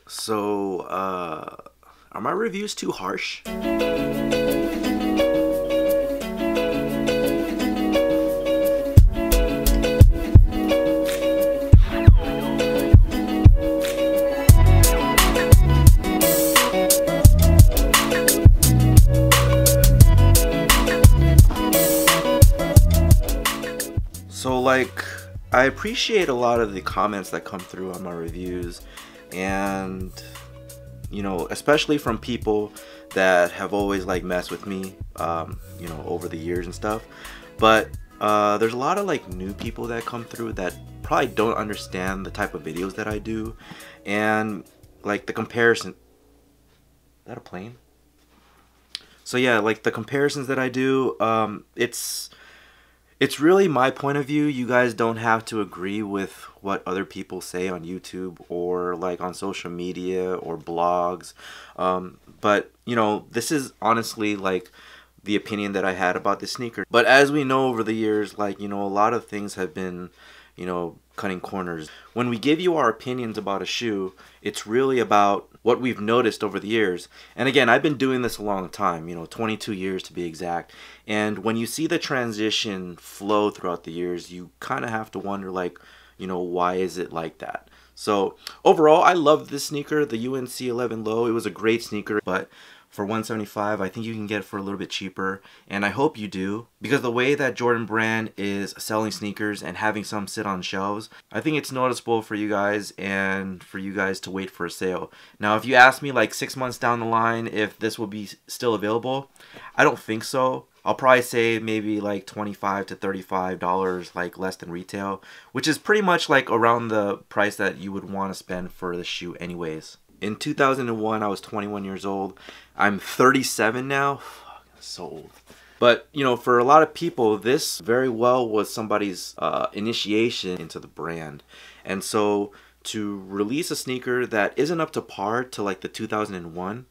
So, are my reviews too harsh? So, like, I appreciate a lot of the comments that come through on my reviews, and especially from people that have always like messed with me, over the years and stuff. But there's a lot of like new people that come through that probably don't understand the type of videos that I do, and like the comparison. Is that a plane? So yeah, like the comparisons that I do, it's really my point of view. You guys don't have to agree with what other people say on YouTube or like on social media or blogs. But this is honestly like the opinion that I had about this sneaker. But as we know over the years, like, a lot of things have been, cutting corners. When we give you our opinions about a shoe, it's really about what we've noticed over the years. And again, I've been doing this a long time, 22 years to be exact. And when you see the transition flow throughout the years, you kind of have to wonder, like, why is it like that? So overall, I love this sneaker, the UNC 11 Low. It was a great sneaker, but for $175, I think you can get it for a little bit cheaper, and I hope you do, because the way that Jordan Brand is selling sneakers and having some sit on shelves, I think it's noticeable for you guys and for you guys to wait for a sale. Now, if you ask me like 6 months down the line if this will be still available, I don't think so. I'll probably say maybe like $25 to $35, like less than retail, which is pretty much like around the price that you would want to spend for the shoe anyways. In 2001, I was 21 years old. I'm 37 now. Fuck, that's so old. But, for a lot of people, this very well was somebody's initiation into the brand. And so to release a sneaker that isn't up to par to like the 2001,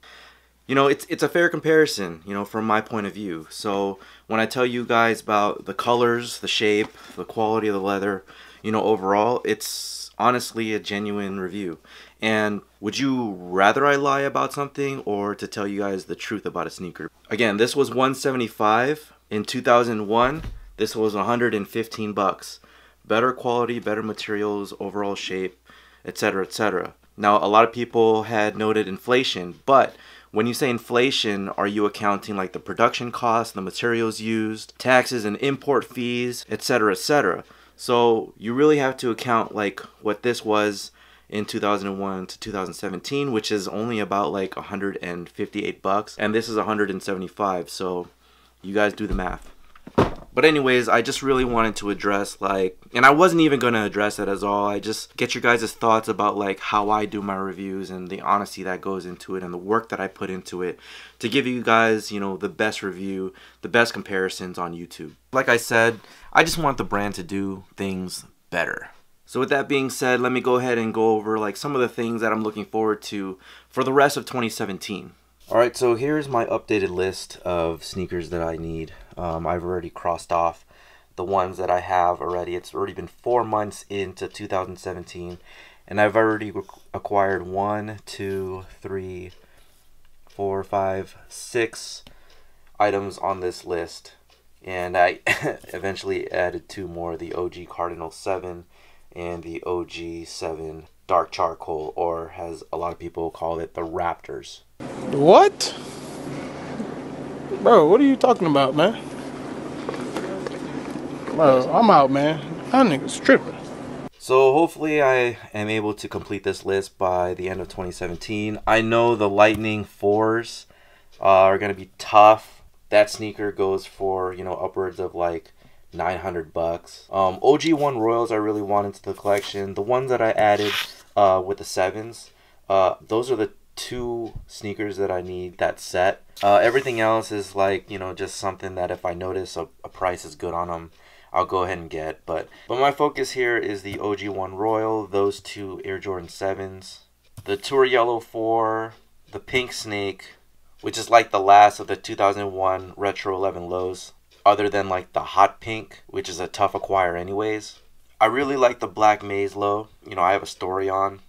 it's a fair comparison, from my point of view. So when I tell you guys about the colors, the shape, the quality of the leather, overall, it's honestly a genuine review. And would you rather I lie about something or to tell you guys the truth about a sneaker? Again, this was $175. In 2001, this was $115. Better quality, better materials, overall shape, etc., etc. Now, a lot of people had noted inflation, but when you say inflation, are you accounting like the production costs, the materials used, taxes and import fees, etc., etc.? So you really have to account like what this was in 2001 to 2017, which is only about like $158, and this is $175. So you guys do the math. But anyways, I just really wanted to address like, and I wasn't even going to address it as all. I just get your guys' thoughts about like how I do my reviews and the honesty that goes into it and the work that I put into it to give you guys, the best review, the best comparisons on YouTube. Like I said, I just want the brand to do things better. So with that being said, let me go ahead and go over like some of the things that I'm looking forward to for the rest of 2017. Alright, so here's my updated list of sneakers that I need. I've already crossed off the ones that I have already. It's already been 4 months into 2017, and I've already acquired 1, 2, 3, 4, 5, 6 items on this list. And I eventually added 2 more, the OG Cardinal 7 and the OG 7 Dark Charcoal, or as a lot of people call it, the Raptors. What? Bro, what are you talking about, man? Bro, I'm out, man. That nigga's tripping. So hopefully I am able to complete this list by the end of 2017. I know the Lightning 4s are going to be tough. That sneaker goes for, upwards of like $900. OG1 Royals I really want into the collection. The ones that I added with the 7s, those are the 2 sneakers that I need that set. Everything else is like, just something that if I notice a price is good on them, I'll go ahead and get. But my focus here is the OG1 Royal, those 2 Air Jordan 7s, the Tour Yellow 4, the Pink Snake, which is like the last of the 2001 Retro 11 Lows, other than like the Hot Pink, which is a tough acquire anyways. I really like the Black Maze Low, I have a story on.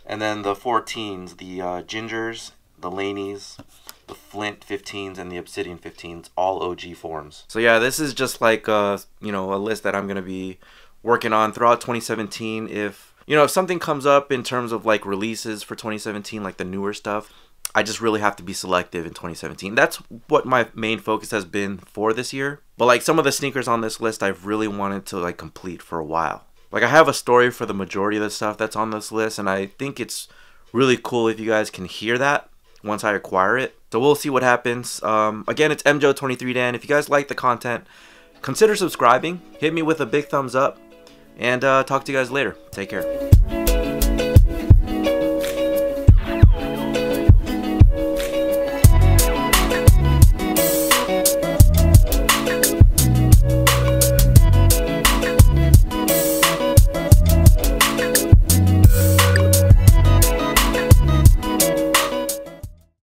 And then the 14s, the Gingers, the Laneys, the Flint 15s, and the Obsidian 15s, all OG forms. So yeah, this is just like a list that I'm gonna be working on throughout 2017. If something comes up in terms of like releases for 2017, like the newer stuff, I just really have to be selective in 2017. That's what my main focus has been for this year. But like some of the sneakers on this list, I've really wanted to like complete for a while. Like I have a story for the majority of the stuff that's on this list, and I think it's really cool if you guys can hear that once I acquire it. So we'll see what happens. Again, it's MJO23Dan. If you guys like the content, consider subscribing. Hit me with a big thumbs up, and talk to you guys later. Take care.